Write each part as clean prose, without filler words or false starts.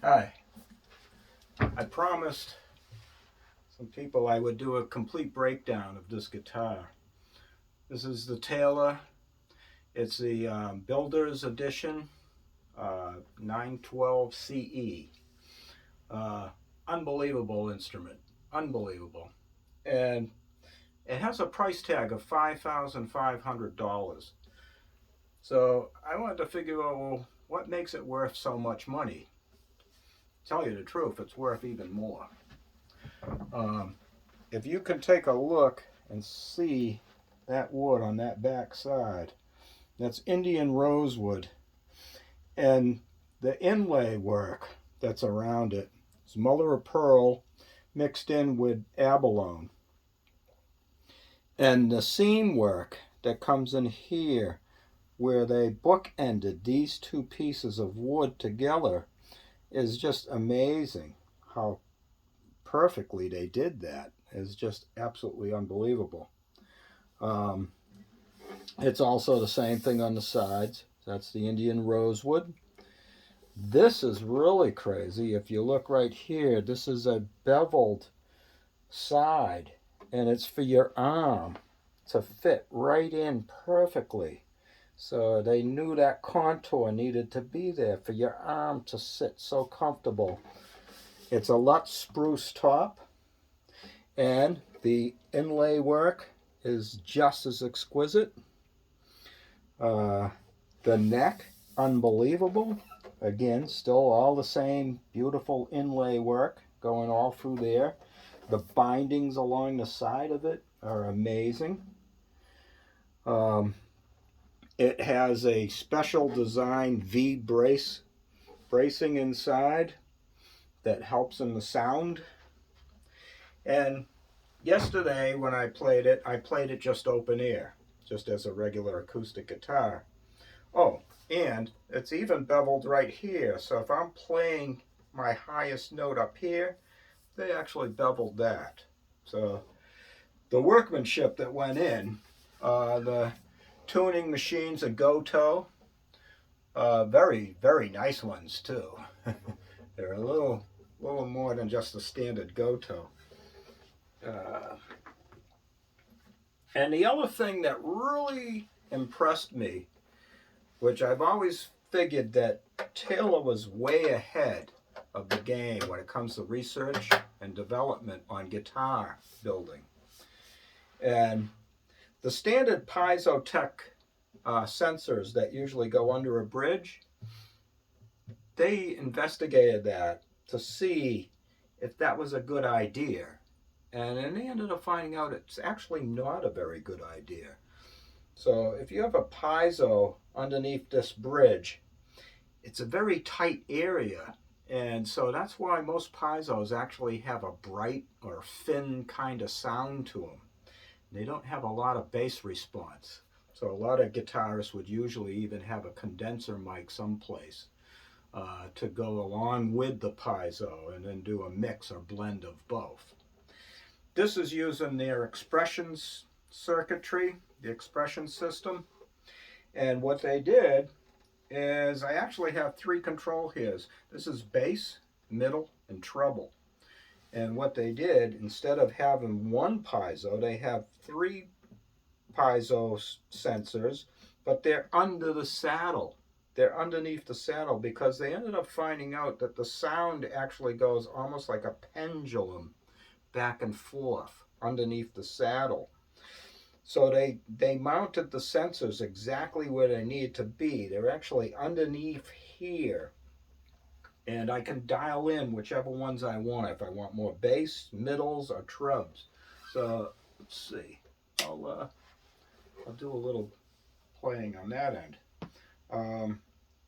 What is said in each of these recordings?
Hi. I promised some people I would do a complete breakdown of this guitar. This is the Taylor. It's the Builder's Edition 912 CE. Unbelievable instrument. Unbelievable. And it has a price tag of $5,500. So I wanted to figure out, well, what makes it worth so much money? Tell you the truth, it's worth even more. If you can take a look and see that wood on that back side, that's Indian rosewood, and the inlay work that's around it is mother of pearl mixed in with abalone, and the seam work that comes in here where they bookended these two pieces of wood together is just amazing. How perfectly they did that is just absolutely unbelievable. It's also the same thing on the sides. That's the Indian rosewood. This is really crazy. If you look right here, this is a beveled side, and it's for your arm to fit right in perfectly. So they knew that contour needed to be there for your arm to sit so comfortable. It's a Lutz spruce top, and the inlay work is just as exquisite. The neck, unbelievable. Again, still all the same beautiful inlay work going all through there. The bindings along the side of it are amazing. It has a special design V bracing inside that helps in the sound. And yesterday when I played it just open ear, just as a regular acoustic guitar. Oh, and it's even beveled right here. So if I'm playing my highest note up here, they actually beveled that. So the workmanship that went in, the tuning machines, a Goto, very, very nice ones too. They're a little more than just a standard Goto. And the other thing that really impressed me, which I've always figured that Taylor was way ahead of the game when it comes to research and development on guitar building. And the standard Piezo-Tech sensors that usually go under a bridge, they investigated that to see if that was a good idea. And then they ended up finding out it's actually not a very good idea. So if you have a piezo underneath this bridge, it's a very tight area. And so that's why most piezos actually have a bright or thin kind of sound to them. They don't have a lot of bass response. So a lot of guitarists would usually even have a condenser mic someplace to go along with the piezo and then do a mix or blend of both. This is using their expressions circuitry, the expression system. And what they did is I actually have three control here's. This is bass, middle, and treble. And what they did, instead of having one piezo, they have three piezo sensors, but they're under the saddle. They're underneath the saddle because they ended up finding out that the sound actually goes almost like a pendulum back and forth underneath the saddle. So they mounted the sensors exactly where they need to be. They're actually underneath here. And I can dial in whichever ones I want. If I want more bass, middles, or trebs. So let's see. I'll do a little playing on that end. On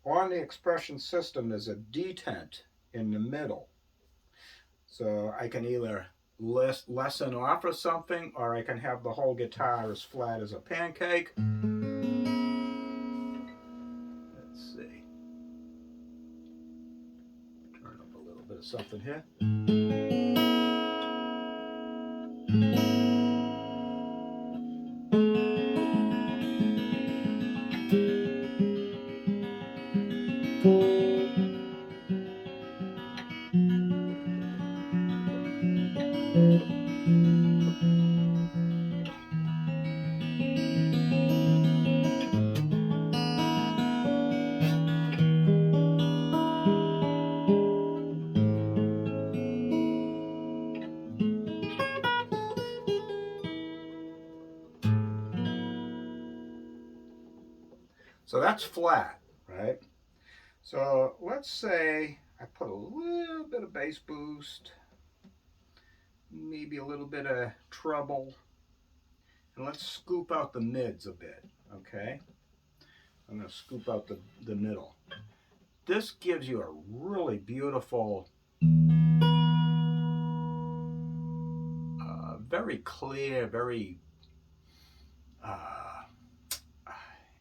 the expression system, there's a detent in the middle. So I can either lessen off or something, or I can have the whole guitar as flat as a pancake. Let's see. Turn up a little bit of something here. So that's flat, right? So let's say I put a little bit of bass boost, maybe a little bit of treble, and let's scoop out the mids a bit, okay? I'm going to scoop out the middle. This gives you a really beautiful, very clear, very,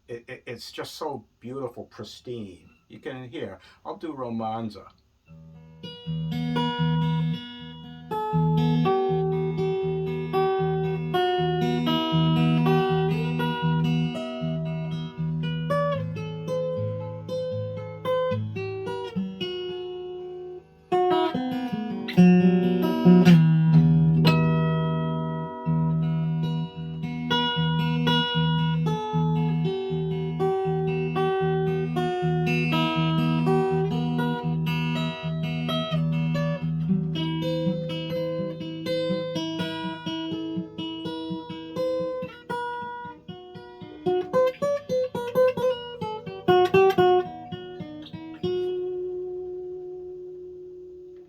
it's just so beautiful, pristine. You can hear, I'll do Romanza.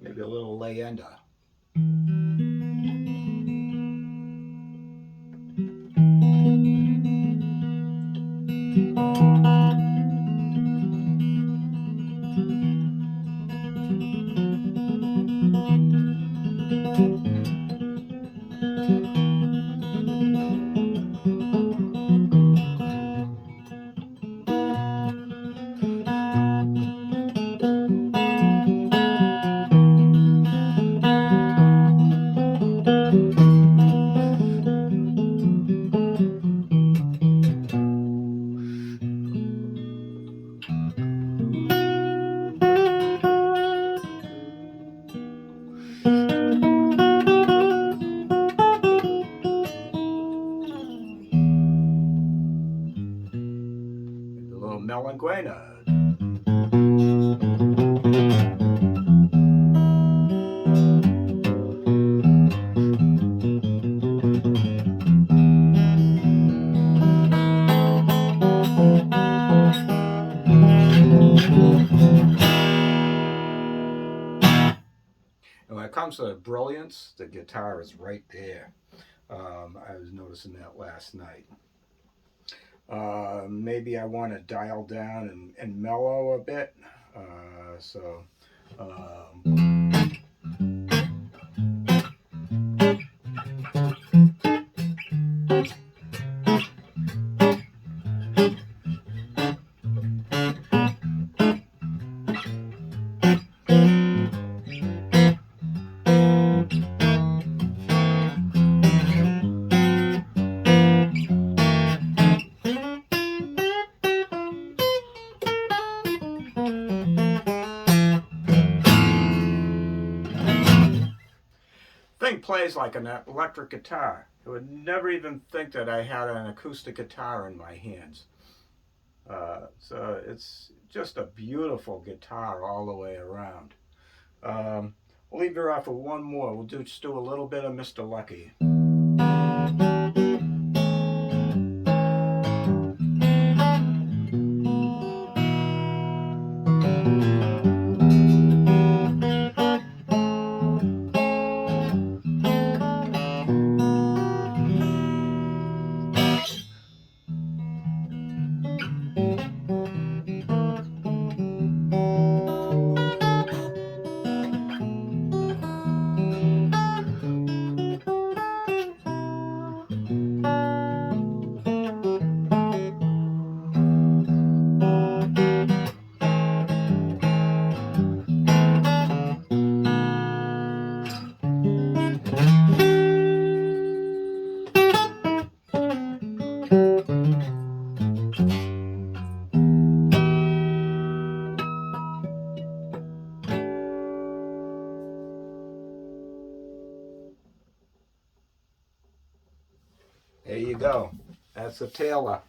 Maybe a little leyenda. Melanguena. And when it comes to brilliance, the guitar is right there. I was noticing that last night. Maybe I want to dial down and mellow a bit. Thing plays like an electric guitar. I would never even think that I had an acoustic guitar in my hands. So it's just a beautiful guitar all the way around. We'll leave her off with one more. We'll just do a little bit of Mr. Lucky. There you go. That's a Taylor.